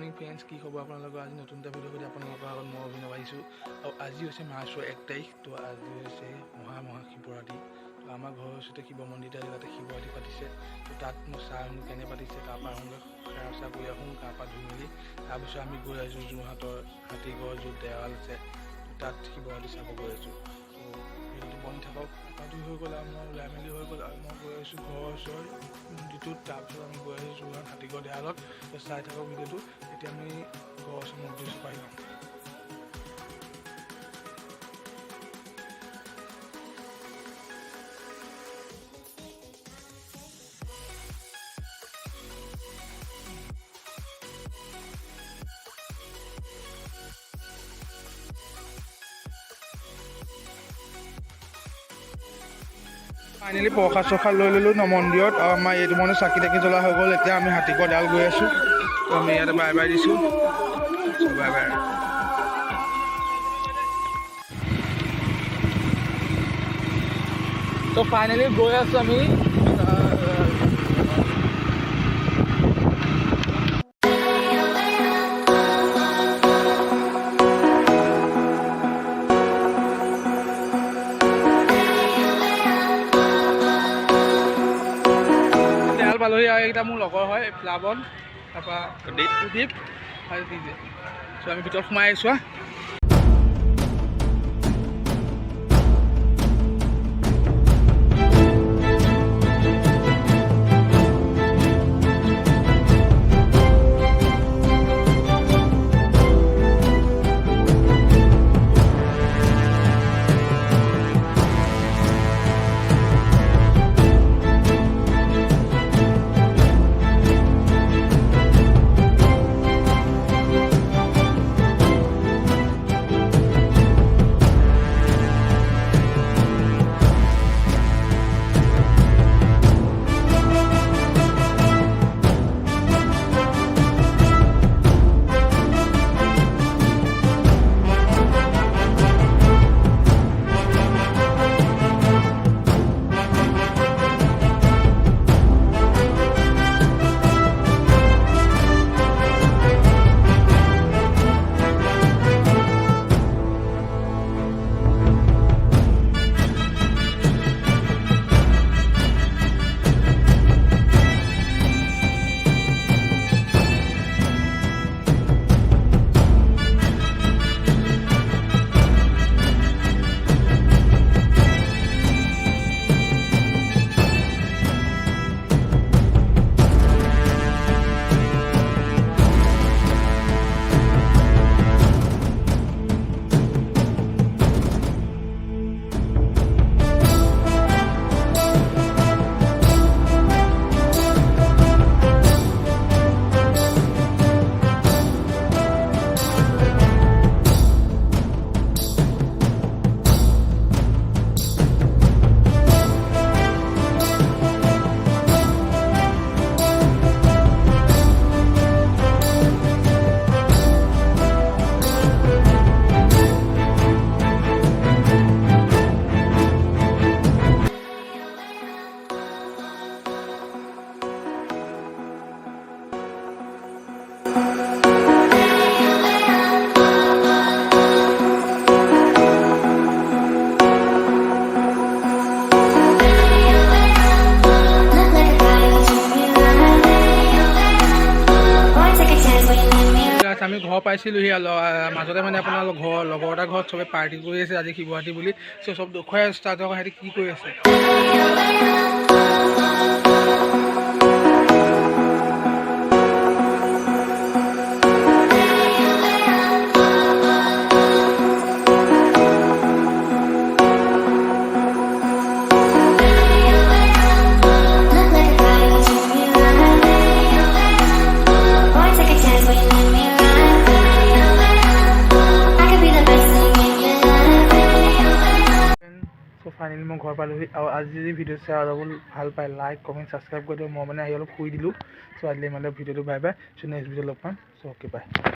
Morning friends, কি খবৰ আপোনালোকৰ? আজি নতুন এটা ভিডিঅ' কৰি আপোনালোকৰ আগত মই অভিনৱ আহিছোঁ। আৰু আজি হৈছে মাৰ্চৰ 1 তাৰিখ। তো আজি হৈছে মহাশিৱৰাত্ৰি। তো আমাৰ ঘৰৰ ওচৰতে শিৱ মন্দিৰতে তাতে শিৱৰাত্ৰি পাতিছে। তো তাত মই চাই আহোঁ কেনে পাতিছে, তাৰপৰা আহোঁগৈ সেৱা চেৱা কৰি আহোঁ, তাৰপৰা ধুই মেলি তাৰপিছত আমি গৈ আছোঁ যোৰহাটৰ হাতীগড় য'ত দেৱাল আছে। তো তাত শিৱৰাত্ৰি চাব গৈ আছোঁ। তো ভিডিঅ'টো বনি থাকক। ধুই হৈ গ'ল আৰু মই ওলাই মেলি হৈ গ'ল আৰু মই গৈ আছোঁ ঘৰৰ ওচৰৰ মন্দিৰটোত। তাৰপিছত আমি গৈ আছোঁ যোৰহাট হাতীগড় দেৱালত। তো চাই থাকক ভিডিঅ'টো। এতিয়া আমি ঘৰৰ ওচৰৰ মন্দিৰটো পাই যাওঁ। ফাইনেলি প্ৰসাদ চসাদ লৈ ল'লোঁ মন্দিৰত, আৰু আমাৰ এইটো মানে চাকি তাকি জ্বলা হৈ গ'ল। এতিয়া আমি হাতীগড় দেৱাল গৈ আছোঁ। তো আমি ইয়াতে বাই বাই দিছোঁ। Bye bye. তো ফাইনেলি গৈ আছোঁ আমি পালোহি। আৰু এইকেইটা মোৰ লগৰ হয়, প্লাৱন, তাৰপৰা সুদীপ আৰু দিজে। চ' আমি ভিতৰত সোমাই আহিছোঁ। আমি ঘৰ পাইছিলোঁহি। মাজতে মানে আপোনাৰ লগৰ এটা ঘৰত চবে পাৰ্টি কৰি আছে আজি শিৱৰাত্ৰি বুলি। চ' চব দেখুৱাই আছোঁ তাত সিহঁতি কি কৰি আছে। ফাইনেলি মই ঘৰ পালোহি। আৰু আজি যদি ভিডিঅ' চাই অলপ ভাল পায় লাইক কমেণ্ট ছাবস্ক্ৰাইব কৰি দিওঁ। মই মানে আহি অলপ শুই দিলোঁ। চ' আজিলৈ মানে ভিডিঅ'টো বাই বাই। চ' নেক্সট ভিডিঅ' লগ পাম। চ' অ'কে বাই।